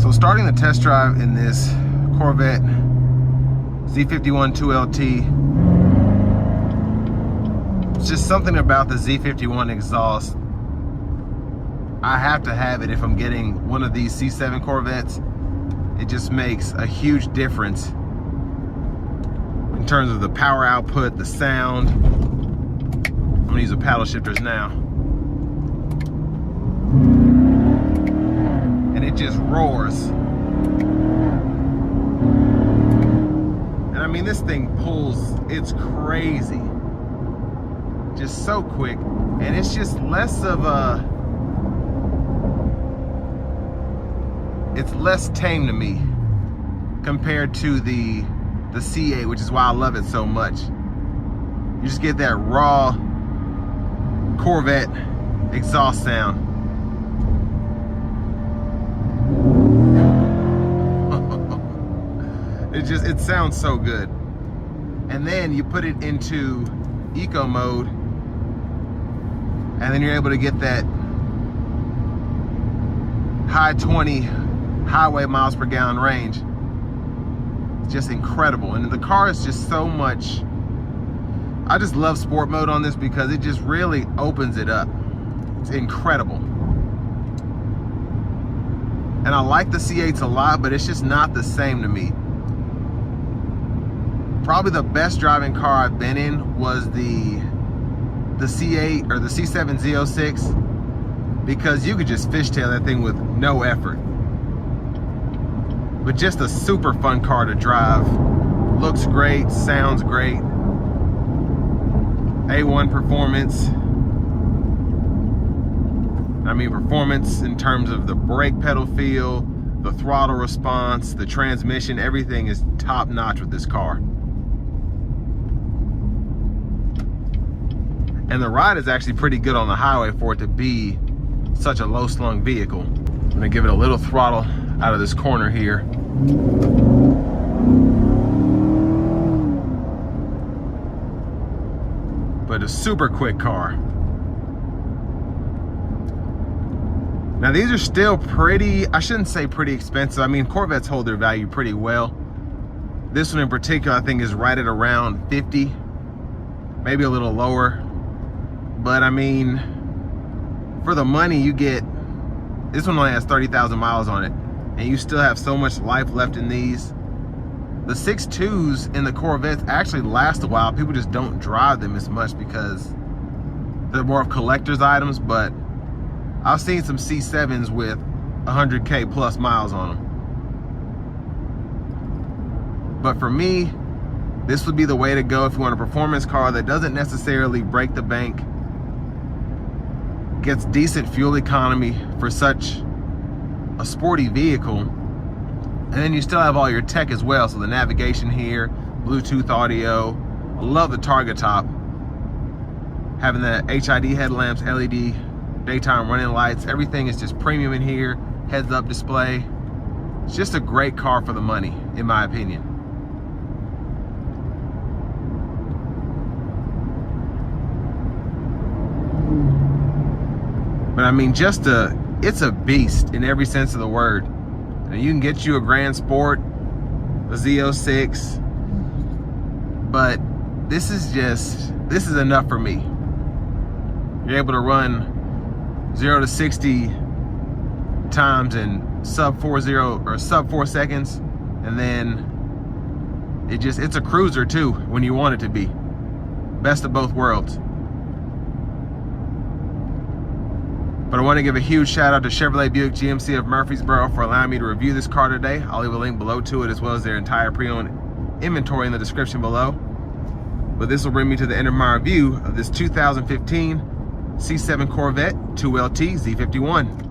So starting the test drive in this Corvette Z51 2LT, it's just something about the Z51 exhaust. I have to have it if I'm getting one of these C7 Corvettes. It just makes a huge difference in terms of the power output, the sound. I'm gonna use the paddle shifters now. And it just roars. And I mean, this thing pulls, it's crazy. Just so quick. And it's just less of a, it's less tame to me compared to the C8, which is why I love it so much. You just get that raw Corvette exhaust sound. It sounds so good. And then you put it into eco mode, and then you're able to get that high 20 highway miles per gallon range. It's just incredible. And the car is just so much, I just love sport mode on this because it just really opens it up. It's incredible. And I like the C8s a lot, but it's just not the same to me. Probably the best driving car I've been in was the C8 or the C7 Z06, because you could just fishtail that thing with no effort. But just a super fun car to drive. Looks great, sounds great. A1 performance. I mean, performance in terms of the brake pedal feel, the throttle response, the transmission, everything is top notch with this car. And the ride is actually pretty good on the highway for it to be such a low slung vehicle. I'm gonna give it a little throttle out of this corner here. But a super quick car. Now these are still pretty, I shouldn't say pretty expensive. I mean, Corvettes hold their value pretty well. This one in particular, I think is right at around 50, maybe a little lower. But I mean, for the money you get, this one only has 30,000 miles on it, and you still have so much life left in these. The 6.2s in the Corvettes actually last a while. People just don't drive them as much because they're more of collector's items, but I've seen some C7s with 100K plus miles on them. But for me, this would be the way to go if you want a performance car that doesn't necessarily break the bank, gets decent fuel economy for such a sporty vehicle, and then you still have all your tech as well. So the navigation here, Bluetooth audio. I love the target top, having the HID headlamps, LED daytime running lights. Everything is just premium in here. Heads up display. It's just a great car for the money, in my opinion. But I mean, it's a beast in every sense of the word. And you can get you a Grand Sport, a Z06, but this is enough for me. You're able to run 0 to 60 times in sub 4 seconds, and then it's a cruiser too when you want it to be. Best of both worlds. But I want to give a huge shout out to Chevrolet Buick GMC of Murfreesboro for allowing me to review this car today. I'll leave a link below to it, as well as their entire pre-owned inventory in the description below. But this will bring me to the end of my review of this 2015 C7 Corvette 2LT Z51.